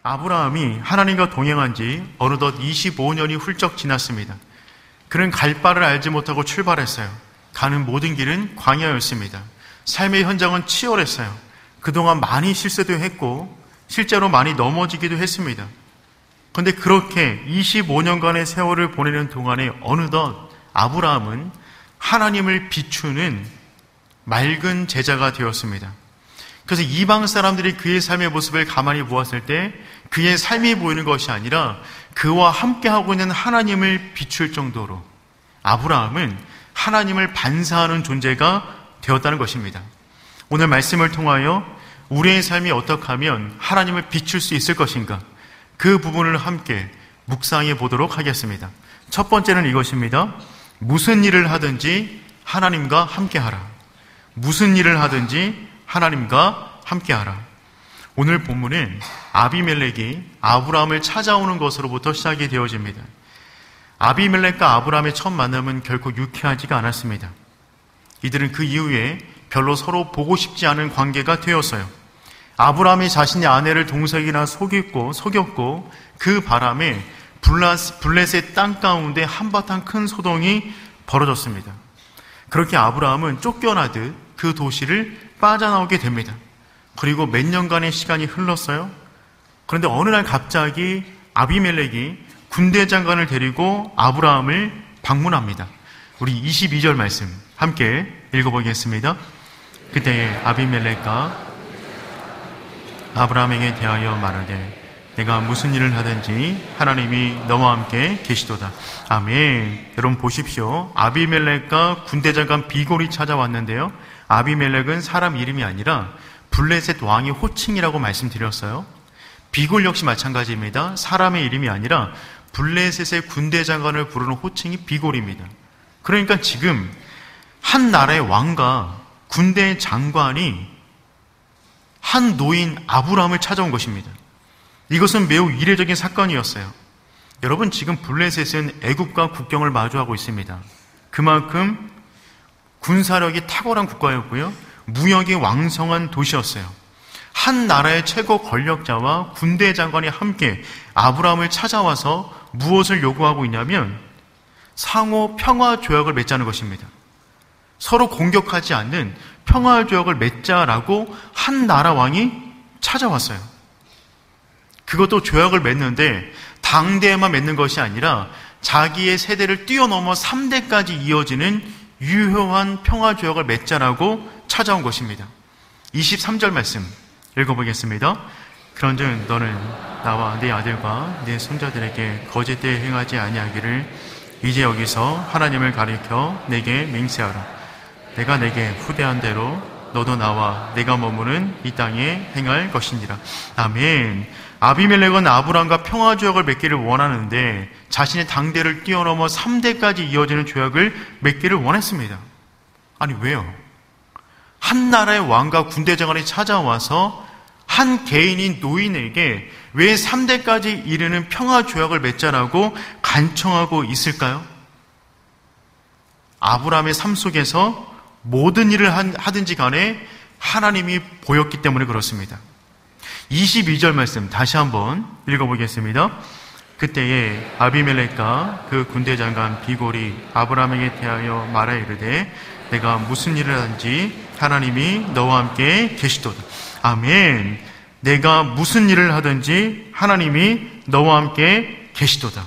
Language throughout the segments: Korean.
아브라함이 하나님과 동행한 지 어느덧 25년이 훌쩍 지났습니다. 그는 갈 바를 알지 못하고 출발했어요. 가는 모든 길은 광야였습니다. 삶의 현장은 치열했어요. 그동안 많이 실수도 했고 실제로 많이 넘어지기도 했습니다. 그런데 그렇게 25년간의 세월을 보내는 동안에 어느덧 아브라함은 하나님을 비추는 맑은 제자가 되었습니다. 그래서 이방 사람들이 그의 삶의 모습을 가만히 보았을 때 그의 삶이 보이는 것이 아니라 그와 함께하고 있는 하나님을 비출 정도로 아브라함은 하나님을 반사하는 존재가 되었다는 것입니다. 오늘 말씀을 통하여 우리의 삶이 어떻게 하면 하나님을 비출 수 있을 것인가, 그 부분을 함께 묵상해 보도록 하겠습니다. 첫 번째는 이것입니다. 무슨 일을 하든지 하나님과 함께하라. 무슨 일을 하든지 하나님과 함께하라. 오늘 본문은 아비멜렉이 아브라함을 찾아오는 것으로부터 시작이 되어집니다. 아비멜렉과 아브라함의 첫 만남은 결코 유쾌하지가 않았습니다. 이들은 그 이후에 별로 서로 보고 싶지 않은 관계가 되었어요. 아브라함이 자신의 아내를 동석이나 속였고 그 바람에 블레셋 땅 가운데 한바탕 큰 소동이 벌어졌습니다. 그렇게 아브라함은 쫓겨나듯 그 도시를 빠져나오게 됩니다. 그리고 몇 년간의 시간이 흘렀어요. 그런데 어느 날 갑자기 아비멜렉이 군대 장관을 데리고 아브라함을 방문합니다. 우리 22절 말씀 함께 읽어보겠습니다. 그때에 아비멜렉과 아브라함에게 대하여 말하되 내가 무슨 일을 하든지 하나님이 너와 함께 계시도다. 아멘. 여러분 보십시오. 아비멜렉과 군대 장관 비골이 찾아왔는데요. 아비멜렉은 사람 이름이 아니라 블레셋 왕의 호칭이라고 말씀드렸어요. 비골 역시 마찬가지입니다. 사람의 이름이 아니라 블레셋의 군대 장관을 부르는 호칭이 비골입니다. 그러니까 지금 한 나라의 왕과 군대 장관이 한 노인 아브라함을 찾아온 것입니다. 이것은 매우 이례적인 사건이었어요. 여러분, 지금 블레셋은 애국과 국경을 마주하고 있습니다. 그만큼 군사력이 탁월한 국가였고요, 무역이 왕성한 도시였어요. 한 나라의 최고 권력자와 군대 장관이 함께 아브라함을 찾아와서 무엇을 요구하고 있냐면 상호 평화 조약을 맺자는 것입니다. 서로 공격하지 않는 평화 조약을 맺자라고 한 나라 왕이 찾아왔어요. 그것도 조약을 맺는데 당대에만 맺는 것이 아니라 자기의 세대를 뛰어넘어 3대까지 이어지는 유효한 평화 조약을 맺자라고 찾아온 것입니다. 23절 말씀 읽어보겠습니다. 그런즉 너는 나와 네 아들과 네 손자들에게 거짓되이 행하지 아니하기를 이제 여기서 하나님을 가리켜 내게 맹세하라. 내가 내게 후대한 대로 너도 나와 내가 머무는 이 땅에 행할 것이니라. 아멘. 아비멜렉은 아브라함과 평화조약을 맺기를 원하는데 자신의 당대를 뛰어넘어 3대까지 이어지는 조약을 맺기를 원했습니다. 아니 왜요? 한 나라의 왕과 군대 장관이 찾아와서 한 개인인 노인에게 왜 3대까지 이르는 평화조약을 맺자라고 간청하고 있을까요? 아브라함의 삶 속에서 모든 일을 하든지 간에 하나님이 보였기 때문에 그렇습니다. 22절 말씀 다시 한번 읽어보겠습니다. 그때에 아비멜렉과 그 군대 장관 비골이 아브라함에게 대하여 말하 이르되 내가 무슨 일을 하든지 하나님이 너와 함께 계시도다. 아멘. 내가 무슨 일을 하든지 하나님이 너와 함께 계시도다.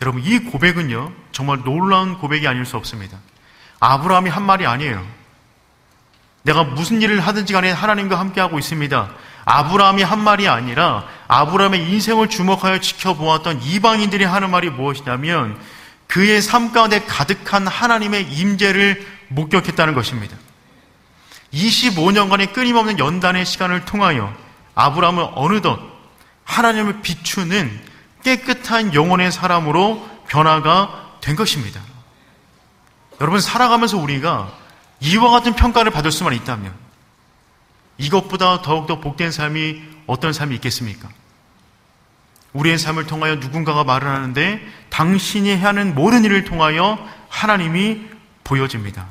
여러분, 이 고백은요 정말 놀라운 고백이 아닐 수 없습니다. 아브라함이 한 말이 아니에요. 내가 무슨 일을 하든지 간에 하나님과 함께하고 있습니다. 아브라함이 한 말이 아니라 아브라함의 인생을 주목하여 지켜보았던 이방인들이 하는 말이 무엇이냐면 그의 삶 가운데 가득한 하나님의 임재를 목격했다는 것입니다. 25년간의 끊임없는 연단의 시간을 통하여 아브라함은 어느덧 하나님을 비추는 깨끗한 영혼의 사람으로 변화가 된 것입니다. 여러분, 살아가면서 우리가 이와 같은 평가를 받을 수만 있다면 이것보다 더욱더 복된 삶이 어떤 삶이 있겠습니까? 우리의 삶을 통하여 누군가가 말을 하는데 당신이 하는 모든 일을 통하여 하나님이 보여집니다.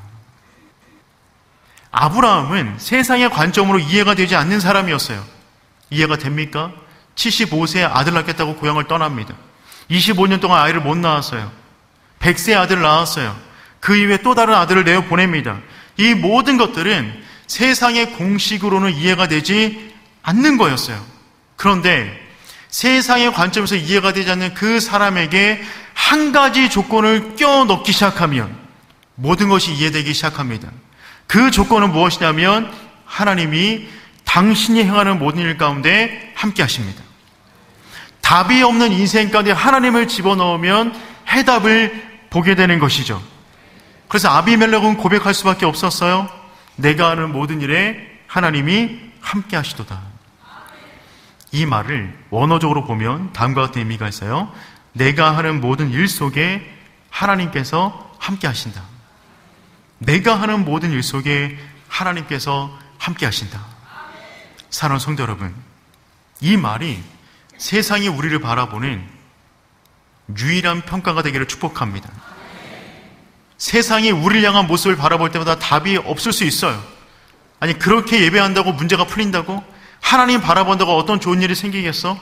아브라함은 세상의 관점으로 이해가 되지 않는 사람이었어요. 이해가 됩니까? 75세에 아들 낳겠다고 고향을 떠납니다. 25년 동안 아이를 못 낳았어요. 100세에 아들을 낳았어요. 그 이후에 또 다른 아들을 내어 보냅니다. 이 모든 것들은 세상의 공식으로는 이해가 되지 않는 거였어요. 그런데 세상의 관점에서 이해가 되지 않는 그 사람에게 한 가지 조건을 껴넣기 시작하면 모든 것이 이해되기 시작합니다. 그 조건은 무엇이냐면 하나님이 당신이 행하는 모든 일 가운데 함께 하십니다. 답이 없는 인생 가운데 하나님을 집어넣으면 해답을 보게 되는 것이죠. 그래서 아비멜렉은 고백할 수밖에 없었어요. 내가 하는 모든 일에 하나님이 함께 하시도다. 이 말을 원어적으로 보면 다음과 같은 의미가 있어요. 내가 하는 모든 일 속에 하나님께서 함께 하신다. 내가 하는 모든 일 속에 하나님께서 함께 하신다. 사랑하는 성도 여러분, 이 말이 세상이 우리를 바라보는 유일한 평가가 되기를 축복합니다. 세상이 우리를 향한 모습을 바라볼 때마다 답이 없을 수 있어요. 아니, 그렇게 예배한다고 문제가 풀린다고? 하나님 바라본다고 어떤 좋은 일이 생기겠어?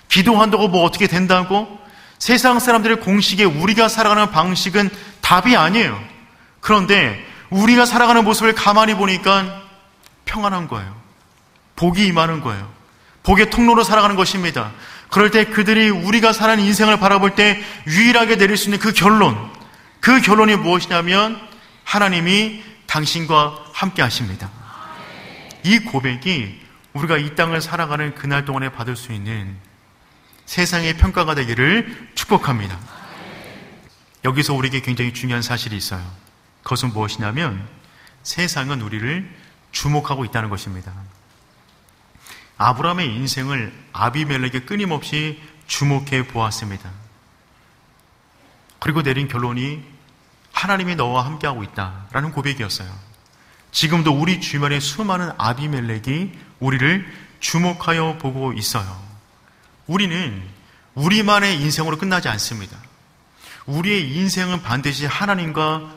기도한다고 뭐 어떻게 된다고? 세상 사람들의 공식에 우리가 살아가는 방식은 답이 아니에요. 그런데 우리가 살아가는 모습을 가만히 보니까 평안한 거예요. 복이 임하는 거예요. 복의 통로로 살아가는 것입니다. 그럴 때 그들이 우리가 사는 인생을 바라볼 때 유일하게 내릴 수 있는 그 결론이 무엇이냐면 하나님이 당신과 함께 하십니다. 이 고백이 우리가 이 땅을 살아가는 그날 동안에 받을 수 있는 세상의 평가가 되기를 축복합니다. 여기서 우리에게 굉장히 중요한 사실이 있어요. 그것은 무엇이냐면 세상은 우리를 주목하고 있다는 것입니다. 아브라함의 인생을 아비멜렉이 끊임없이 주목해 보았습니다. 그리고 내린 결론이 하나님이 너와 함께하고 있다라는 고백이었어요. 지금도 우리 주변에 수많은 아비멜렉이 우리를 주목하여 보고 있어요. 우리는 우리만의 인생으로 끝나지 않습니다. 우리의 인생은 반드시 하나님과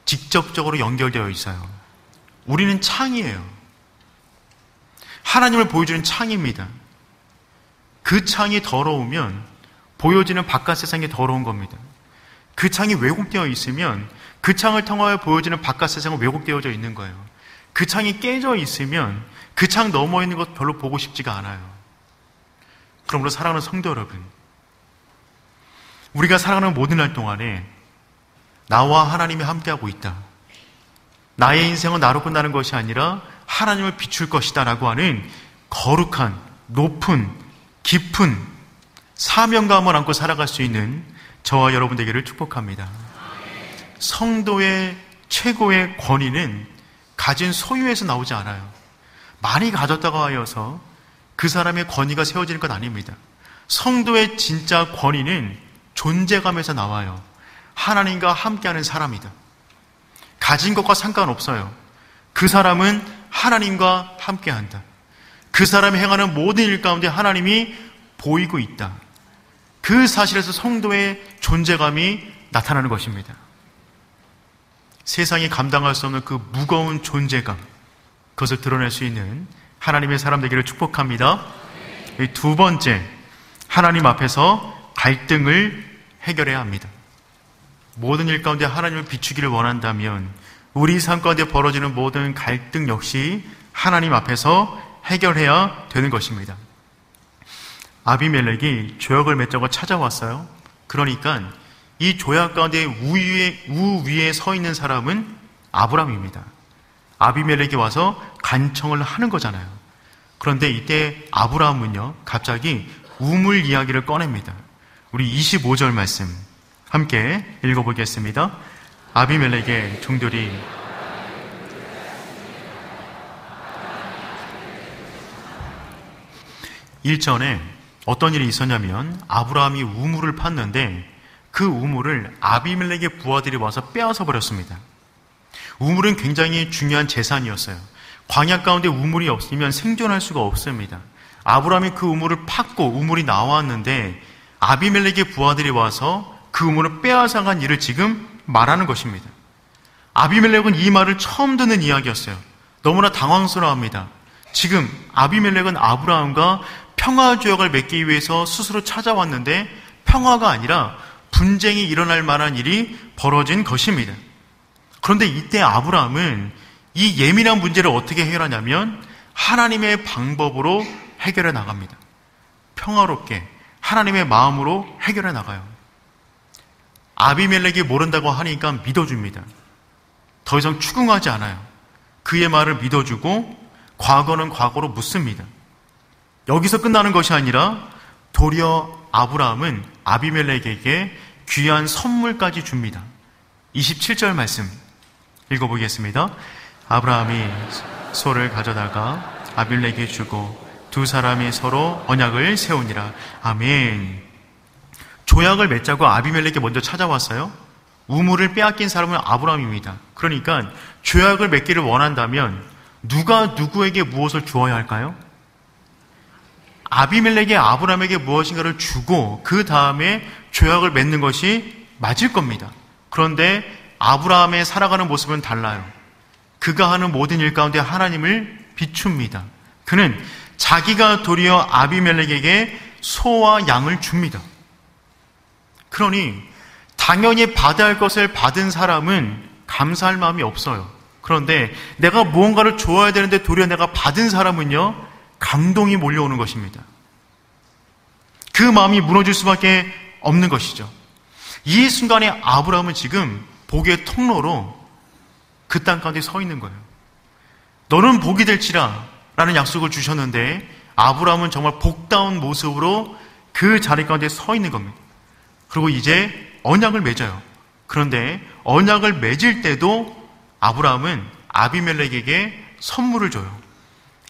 직접적으로 연결되어 있어요. 우리는 창이에요. 하나님을 보여주는 창입니다. 그 창이 더러우면 보여지는 바깥 세상이 더러운 겁니다. 그 창이 왜곡되어 있으면 그 창을 통하여 보여지는 바깥 세상은 왜곡되어져 있는 거예요. 그 창이 깨져 있으면 그 창 너머에 있는 것 별로 보고 싶지가 않아요. 그러므로 사랑하는 성도 여러분, 우리가 살아가는 모든 날 동안에 나와 하나님이 함께하고 있다. 나의 인생은 나로 끝나는 것이 아니라 하나님을 비출 것이다 라고 하는 거룩한, 높은, 깊은 사명감을 안고 살아갈 수 있는 저와 여러분 되기를 축복합니다. 성도의 최고의 권위는 가진 소유에서 나오지 않아요. 많이 가졌다고 하여서 그 사람의 권위가 세워지는 것 아닙니다. 성도의 진짜 권위는 존재감에서 나와요. 하나님과 함께하는 사람이다. 가진 것과 상관없어요. 그 사람은 하나님과 함께한다. 그 사람이 행하는 모든 일 가운데 하나님이 보이고 있다. 그 사실에서 성도의 존재감이 나타나는 것입니다. 세상이 감당할 수 없는 그 무거운 존재감, 그것을 드러낼 수 있는 하나님의 사람 되기를 축복합니다. 두 번째, 하나님 앞에서 갈등을 해결해야 합니다. 모든 일 가운데 하나님을 비추기를 원한다면 우리 삶 가운데 벌어지는 모든 갈등 역시 하나님 앞에서 해결해야 되는 것입니다. 아비멜렉이 조약을 맺자고 찾아왔어요. 그러니까 이 조약 가운데 우위에 서 있는 사람은 아브람입니다. 아비멜렉이 와서 간청을 하는 거잖아요. 그런데 이때 아브라함은요, 갑자기 우물 이야기를 꺼냅니다. 우리 25절 말씀 함께 읽어보겠습니다. 아비멜렉의 종들이 일전에 어떤 일이 있었냐면 아브라함이 우물을 팠는데 그 우물을 아비멜렉의 부하들이 와서 빼앗아 버렸습니다. 우물은 굉장히 중요한 재산이었어요. 광야 가운데 우물이 없으면 생존할 수가 없습니다. 아브라함이 그 우물을 팠고 우물이 나왔는데 아비멜렉의 부하들이 와서 그 우물을 빼앗아간 일을 지금 말하는 것입니다. 아비멜렉은 이 말을 처음 듣는 이야기였어요. 너무나 당황스러워합니다. 지금 아비멜렉은 아브라함과 평화 조약을 맺기 위해서 스스로 찾아왔는데 평화가 아니라 분쟁이 일어날 만한 일이 벌어진 것입니다. 그런데 이때 아브라함은 이 예민한 문제를 어떻게 해결하냐면 하나님의 방법으로 해결해 나갑니다. 평화롭게 하나님의 마음으로 해결해 나가요. 아비멜렉이 모른다고 하니까 믿어줍니다. 더 이상 추궁하지 않아요. 그의 말을 믿어주고 과거는 과거로 묻습니다. 여기서 끝나는 것이 아니라 도리어 아브라함은 아비멜렉에게 귀한 선물까지 줍니다. 27절 말씀 읽어보겠습니다. 아브라함이 소를 가져다가 아비멜렉에게 주고 두 사람이 서로 언약을 세우니라. 아멘. 조약을 맺자고 아비멜렉이 먼저 찾아왔어요. 우물을 빼앗긴 사람은 아브라함입니다. 그러니까 조약을 맺기를 원한다면 누가 누구에게 무엇을 주어야 할까요? 아비멜렉이 아브라함에게 무엇인가를 주고 그 다음에 조약을 맺는 것이 맞을 겁니다. 그런데 아브라함의 살아가는 모습은 달라요. 그가 하는 모든 일 가운데 하나님을 비춥니다. 그는 자기가 도리어 아비멜렉에게 소와 양을 줍니다. 그러니 당연히 받아야 할 것을 받은 사람은 감사할 마음이 없어요. 그런데 내가 무언가를 줘야 되는데 도리어 내가 받은 사람은요, 감동이 몰려오는 것입니다. 그 마음이 무너질 수밖에 없는 것이죠. 이 순간에 아브라함은 지금 복의 통로로 그 땅 가운데 서 있는 거예요. 너는 복이 될지라 라는 약속을 주셨는데 아브라함은 정말 복다운 모습으로 그 자리 가운데 서 있는 겁니다. 그리고 이제 언약을 맺어요. 그런데 언약을 맺을 때도 아브라함은 아비멜렉에게 선물을 줘요.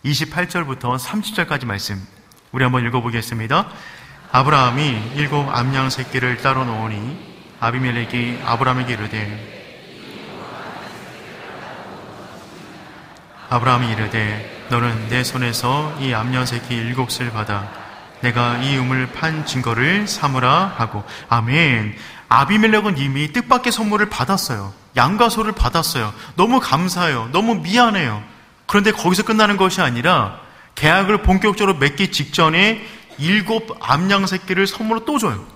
28절부터 30절까지 말씀 우리 한번 읽어보겠습니다. 아브라함이 7 암양 새끼를 따로 놓으니 아비멜렉이 아브라함에게 이르되 너는 내 손에서 이 암양 새끼 7을 받아 내가 이 우물 판 증거를 삼으라 하고. 아멘. 아비멜렉은 이미 뜻밖의 선물을 받았어요. 양과 소를 받았어요. 너무 감사해요. 너무 미안해요. 그런데 거기서 끝나는 것이 아니라 계약을 본격적으로 맺기 직전에 7 암양 새끼를 선물로 또 줘요.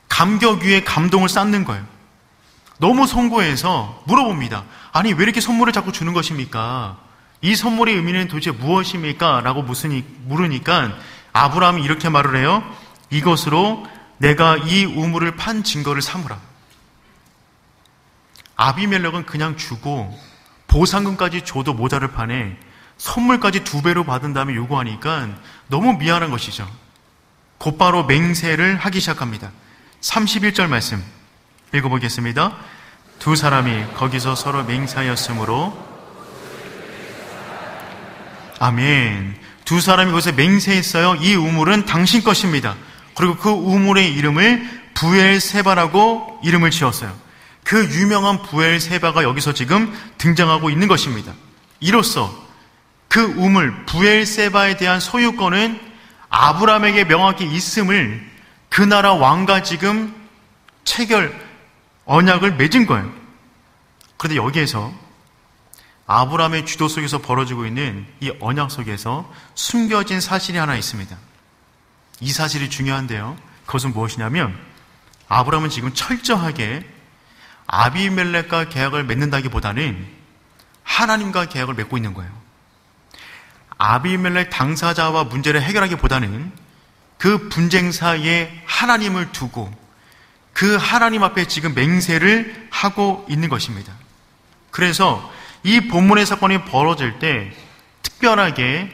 감격 위에 감동을 쌓는 거예요. 너무 송구해서 물어봅니다. 아니 왜 이렇게 선물을 자꾸 주는 것입니까? 이 선물의 의미는 도대체 무엇입니까? 라고 물으니까 아브라함이 이렇게 말을 해요. 이것으로 내가 이 우물을 판 증거를 삼으라. 아비멜렉은 그냥 주고 보상금까지 줘도 모자를 판에 선물까지 2배로 받은 다음에 요구하니까 너무 미안한 것이죠. 곧바로 맹세를 하기 시작합니다. 31절 말씀 읽어보겠습니다. 두 사람이 거기서 서로 맹세하였으므로 아멘. 두 사람이 거기서 맹세했어요. 이 우물은 당신 것입니다. 그리고 그 우물의 이름을 부엘세바라고 이름을 지었어요. 그 유명한 부엘세바가 여기서 지금 등장하고 있는 것입니다. 이로써 그 우물 부엘세바에 대한 소유권은 아브라함에게 명확히 있음을 그 나라 왕과 지금 언약을 맺은 거예요. 그런데 여기에서 아브라함의 주도 속에서 벌어지고 있는 이 언약 속에서 숨겨진 사실이 하나 있습니다. 이 사실이 중요한데요. 그것은 무엇이냐면 아브라함은 지금 철저하게 아비멜렉과 계약을 맺는다기보다는 하나님과 계약을 맺고 있는 거예요. 아비멜렉 당사자와 문제를 해결하기보다는 그 분쟁 사이에 하나님을 두고 그 하나님 앞에 지금 맹세를 하고 있는 것입니다. 그래서 이 본문의 사건이 벌어질 때 특별하게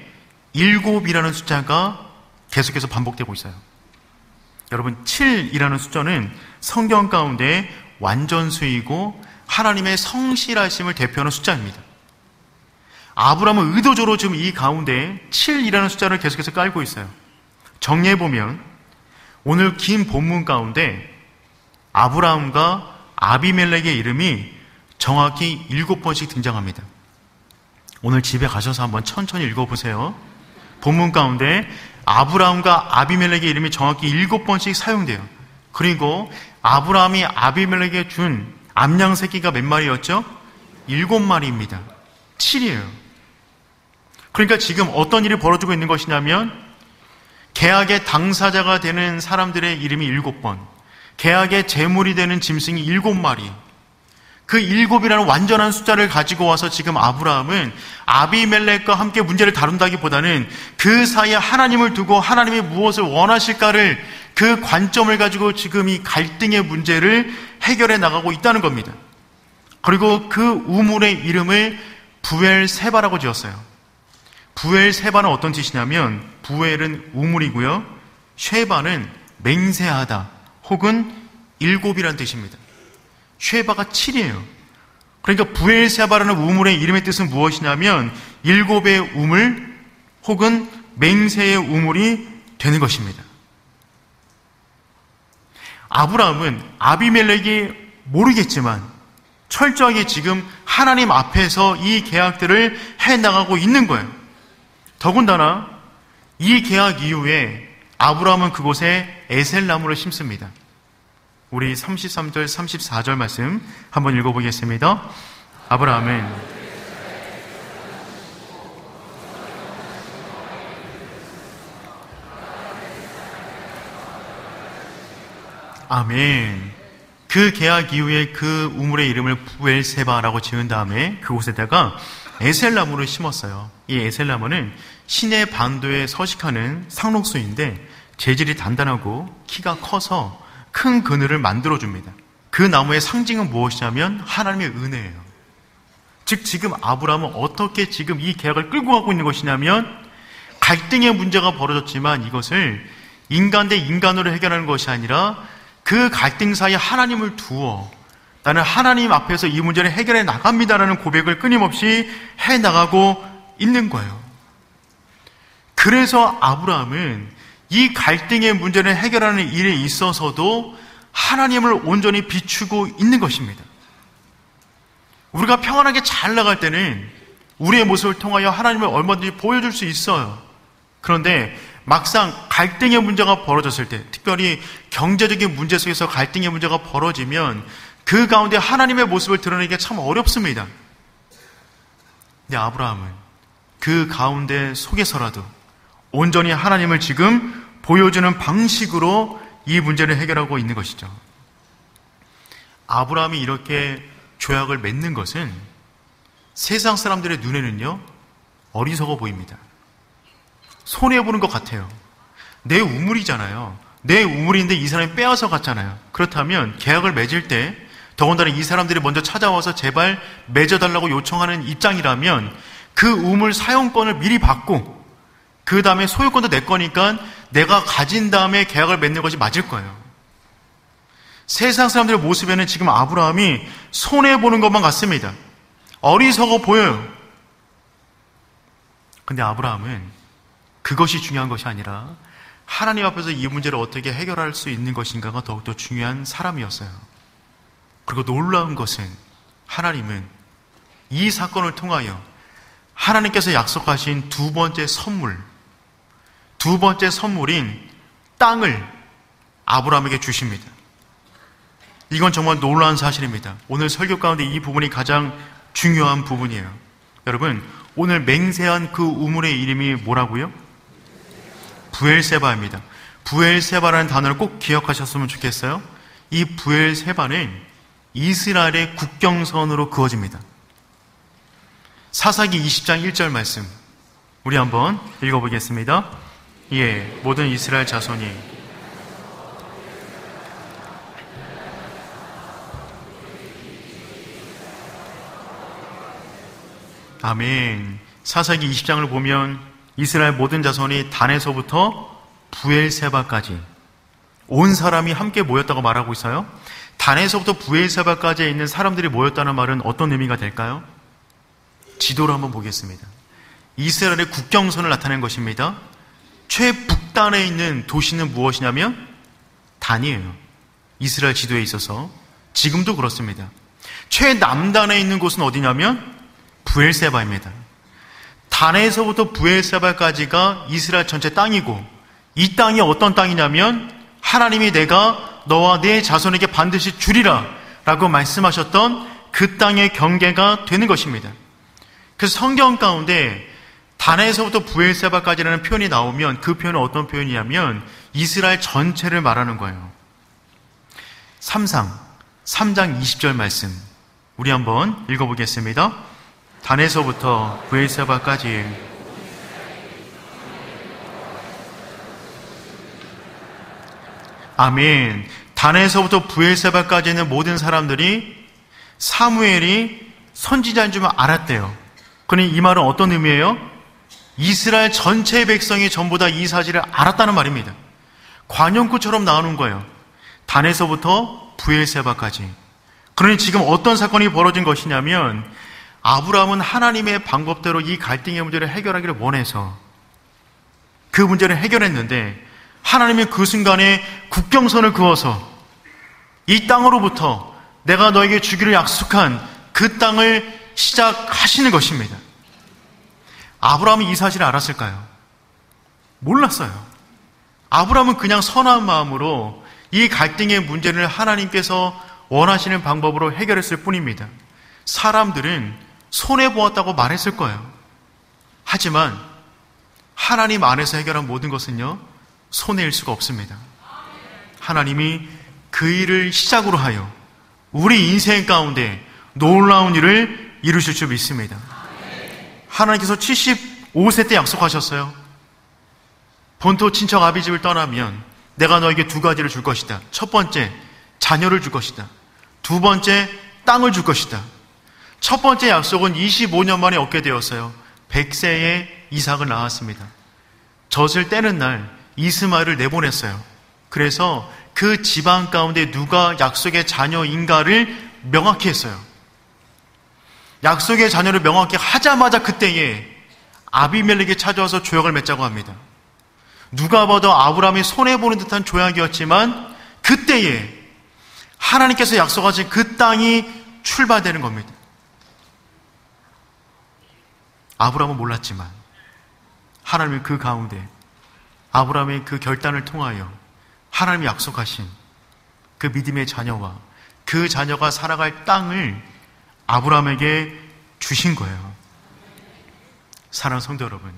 7이라는 숫자가 계속해서 반복되고 있어요. 여러분 7이라는 숫자는 성경 가운데 완전수이고 하나님의 성실하심을 대표하는 숫자입니다. 아브라함은 의도적으로 지금 이 가운데 7이라는 숫자를 계속해서 깔고 있어요. 정리해보면 오늘 긴 본문 가운데 아브라함과 아비멜렉의 이름이 정확히 7번씩 등장합니다. 오늘 집에 가셔서 한번 천천히 읽어보세요. 본문 가운데 아브라함과 아비멜렉의 이름이 정확히 7번씩 사용돼요. 그리고 아브라함이 아비멜렉에게 준 암양 새끼가 몇 마리였죠? 7마리입니다. 7이에요. 그러니까 지금 어떤 일이 벌어지고 있는 것이냐면 계약의 당사자가 되는 사람들의 이름이 7번, 계약의 제물이 되는 짐승이 7마리, 그 7이라는 완전한 숫자를 가지고 와서 지금 아브라함은 아비멜렉과 함께 문제를 다룬다기보다는 그 사이에 하나님을 두고 하나님이 무엇을 원하실까를 그 관점을 가지고 지금 이 갈등의 문제를 해결해 나가고 있다는 겁니다. 그리고 그 우물의 이름을 부엘세바라고 지었어요. 부엘세바는 어떤 뜻이냐면 부엘은 우물이고요, 쉐바는 맹세하다 혹은 7이라는 뜻입니다. 쉐바가 7이에요. 그러니까 부엘세바라는 우물의 이름의 뜻은 무엇이냐면 7의 우물 혹은 맹세의 우물이 되는 것입니다. 아브라함은 아비멜렉이 모르겠지만 철저하게 지금 하나님 앞에서 이 계약들을 해나가고 있는 거예요. 더군다나 이 계약 이후에 아브라함은 그곳에 에셀나무를 심습니다. 우리 33절, 34절 말씀 한번 읽어보겠습니다. 아브라함은 아멘. 그 계약 이후에 그 우물의 이름을 부엘세바라고 지은 다음에 그곳에다가 에셀나무를 심었어요. 이 에셀나무는 시내 반도에 서식하는 상록수인데 재질이 단단하고 키가 커서 큰 그늘을 만들어줍니다. 그 나무의 상징은 무엇이냐면 하나님의 은혜예요. 즉 지금 아브라함은 어떻게 지금 이 계약을 끌고 가고 있는 것이냐면 갈등의 문제가 벌어졌지만 이것을 인간 대 인간으로 해결하는 것이 아니라 그 갈등 사이에 하나님을 두어 나는 하나님 앞에서 이 문제를 해결해 나갑니다라는 고백을 끊임없이 해나가고 있는 거예요. 그래서 아브라함은 이 갈등의 문제를 해결하는 일에 있어서도 하나님을 온전히 비추고 있는 것입니다. 우리가 평안하게 잘 나갈 때는 우리의 모습을 통하여 하나님을 얼마든지 보여줄 수 있어요. 그런데 막상 갈등의 문제가 벌어졌을 때, 특별히 경제적인 문제 속에서 갈등의 문제가 벌어지면 그 가운데 하나님의 모습을 드러내기가 참 어렵습니다. 근데 아브라함은 그 가운데 속에서라도 온전히 하나님을 지금 보여주는 방식으로 이 문제를 해결하고 있는 것이죠. 아브라함이 이렇게 조약을 맺는 것은 세상 사람들의 눈에는요, 어리석어 보입니다. 손해보는 것 같아요. 내 우물이잖아요. 내 우물인데 이 사람이 빼앗아 갔잖아요. 그렇다면 계약을 맺을 때 더군다나 이 사람들이 먼저 찾아와서 제발 맺어달라고 요청하는 입장이라면 그 우물 사용권을 미리 받고 그 다음에 소유권도 내 거니까 내가 가진 다음에 계약을 맺는 것이 맞을 거예요. 세상 사람들의 모습에는 지금 아브라함이 손해보는 것만 같습니다. 어리석어 보여요. 근데 아브라함은 그것이 중요한 것이 아니라 하나님 앞에서 이 문제를 어떻게 해결할 수 있는 것인가가 더욱더 중요한 사람이었어요. 그리고 놀라운 것은 하나님은 이 사건을 통하여 하나님께서 약속하신 두 번째 선물인 땅을 아브라함에게 주십니다. 이건 정말 놀라운 사실입니다. 오늘 설교 가운데 이 부분이 가장 중요한 부분이에요. 여러분, 오늘 맹세한 그 우물의 이름이 뭐라고요? 부엘세바입니다. 부엘세바라는 단어를 꼭 기억하셨으면 좋겠어요. 이 부엘세바는 이스라엘의 국경선으로 그어집니다. 사사기 20장 1절 말씀 우리 한번 읽어보겠습니다. 예, 모든 이스라엘 자손이 아멘. 사사기 20장을 보면 이스라엘 모든 자손이 단에서부터 부엘세바까지 온 사람이 함께 모였다고 말하고 있어요. 단에서부터 부엘세바까지 있는 사람들이 모였다는 말은 어떤 의미가 될까요? 지도를 한번 보겠습니다. 이스라엘의 국경선을 나타낸 것입니다. 최북단에 있는 도시는 무엇이냐면 단이에요. 이스라엘 지도에 있어서 지금도 그렇습니다. 최남단에 있는 곳은 어디냐면 부엘세바입니다. 단에서부터 부엘세바까지가 이스라엘 전체 땅이고 이 땅이 어떤 땅이냐면 하나님이 내가 너와 네 자손에게 반드시 주리라 라고 말씀하셨던 그 땅의 경계가 되는 것입니다. 그래서 성경 가운데 단에서부터 브엘세바까지라는 표현이 나오면 그 표현은 어떤 표현이냐면 이스라엘 전체를 말하는 거예요. 3장 20절 말씀 우리 한번 읽어보겠습니다. 단에서부터 브엘세바까지 아멘. 단에서부터 브엘세바까지 있는 모든 사람들이 사무엘이 선지자인 줄 알았대요. 그러니 이 말은 어떤 의미예요? 이스라엘 전체의 백성이 전부 다 이 사실을 알았다는 말입니다. 관용구처럼 나오는 거예요. 단에서부터 브엘세바까지. 그러니 지금 어떤 사건이 벌어진 것이냐면 아브라함은 하나님의 방법대로 이 갈등의 문제를 해결하기를 원해서 그 문제를 해결했는데 하나님이 그 순간에 국경선을 그어서 이 땅으로부터 내가 너에게 주기를 약속한 그 땅을 시작하시는 것입니다. 아브라함이 이 사실을 알았을까요? 몰랐어요. 아브라함은 그냥 선한 마음으로 이 갈등의 문제를 하나님께서 원하시는 방법으로 해결했을 뿐입니다. 사람들은 손해보았다고 말했을 거예요. 하지만 하나님 안에서 해결한 모든 것은요, 손해일 수가 없습니다. 하나님이 그 일을 시작으로 하여 우리 인생 가운데 놀라운 일을 이루실 줄 믿습니다. 하나님께서 75세 때 약속하셨어요. 본토 친척 아비집을 떠나면 내가 너에게 두 가지를 줄 것이다. 첫 번째, 자녀를 줄 것이다. 두 번째, 땅을 줄 것이다. 첫 번째 약속은 25년 만에 얻게 되었어요. 100세에 이삭을 낳았습니다. 젖을 떼는 날 이스마엘을 내보냈어요. 그래서 그 집안 가운데 누가 약속의 자녀인가를 명확히 했어요. 약속의 자녀를 명확히 하자마자 그때에 아비멜렉이 찾아와서 조약을 맺자고 합니다. 누가 봐도 아브라함이 손해보는 듯한 조약이었지만 그때에 하나님께서 약속하신 그 땅이 출발되는 겁니다. 아브라함은 몰랐지만 하나님이 그 가운데 아브라함의 그 결단을 통하여 하나님이 약속하신 그 믿음의 자녀와 그 자녀가 살아갈 땅을 아브라함에게 주신 거예요. 사랑하는 성도 여러분,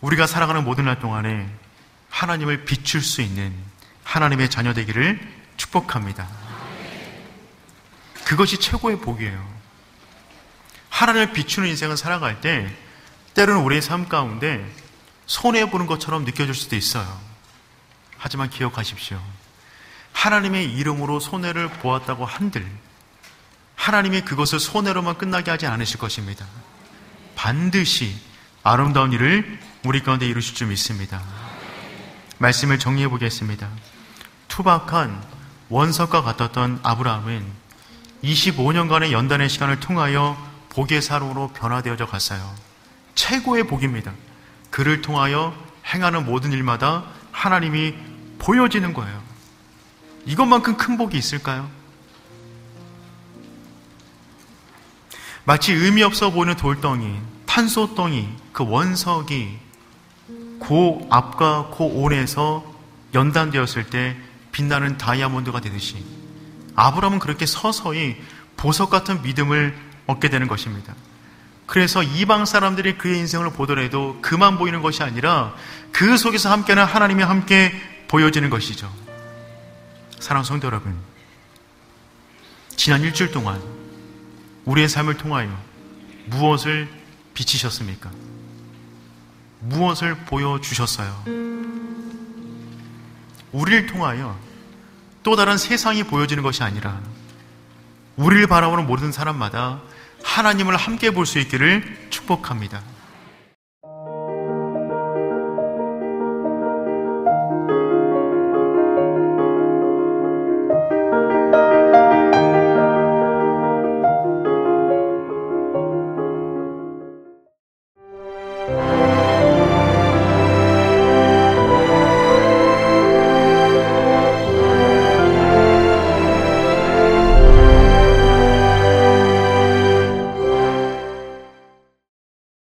우리가 살아가는 모든 날 동안에 하나님을 비출 수 있는 하나님의 자녀 되기를 축복합니다. 그것이 최고의 복이에요. 하나님을 비추는 인생을 살아갈 때 때로는 우리의 삶 가운데 손해보는 것처럼 느껴질 수도 있어요. 하지만 기억하십시오. 하나님의 이름으로 손해를 보았다고 한들 하나님이 그것을 손해로만 끝나게 하지 않으실 것입니다. 반드시 아름다운 일을 우리 가운데 이루실 줄 믿습니다. 말씀을 정리해 보겠습니다. 투박한 원석과 같았던 아브라함은 25년간의 연단의 시간을 통하여 복의 사람으로 변화되어져 갔어요. 최고의 복입니다. 그를 통하여 행하는 모든 일마다 하나님이 보여지는 거예요. 이것만큼 큰 복이 있을까요? 마치 의미 없어 보이는 돌덩이, 탄소덩이, 그 원석이 고 앞과 고 온에서 연단되었을 때 빛나는 다이아몬드가 되듯이 아브라함은 그렇게 서서히 보석 같은 믿음을 얻게 되는 것입니다. 그래서 이방 사람들이 그의 인생을 보더라도 그만 보이는 것이 아니라 그 속에서 함께는 하나님이 함께 보여지는 것이죠. 사랑하는 성도 여러분, 지난 일주일 동안 우리의 삶을 통하여 무엇을 비치셨습니까? 무엇을 보여주셨어요? 우리를 통하여 또 다른 세상이 보여지는 것이 아니라 우리를 바라보는 모든 사람마다 하나님을 함께 볼 수 있기를 축복합니다.